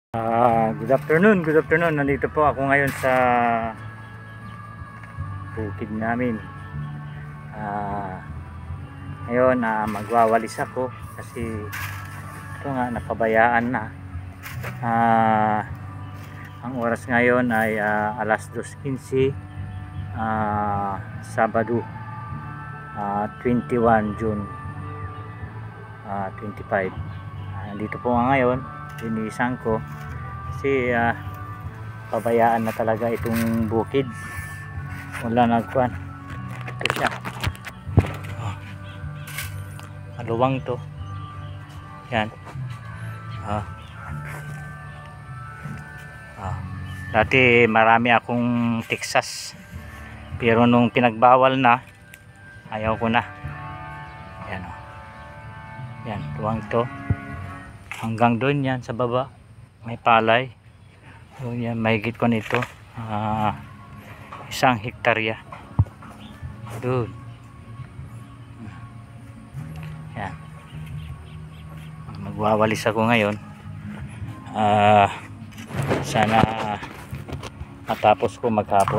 Good afternoon, good afternoon. Nandito po ako ngayon sa bukid namin. Ngayon magwawalis ako kasi ito nga napabayaan na. Ang oras ngayon ay alas 2:15, Sabado, 21 June 25. Nandito po nga ngayon, linisan ko kasi pabayaan na talaga itong bukid. Wala nagkuhan. Ito siya, maluwang to yan. Dati marami akong Texas, pero nung pinagbawal na ayaw ko na. Yan, yan, luwang to hanggang doon yan sa baba. May palay doon yan, mahigit ko nito 1 hektarya doon. Yan, magwawalis ako ngayon. Sana matapos ko maghapon.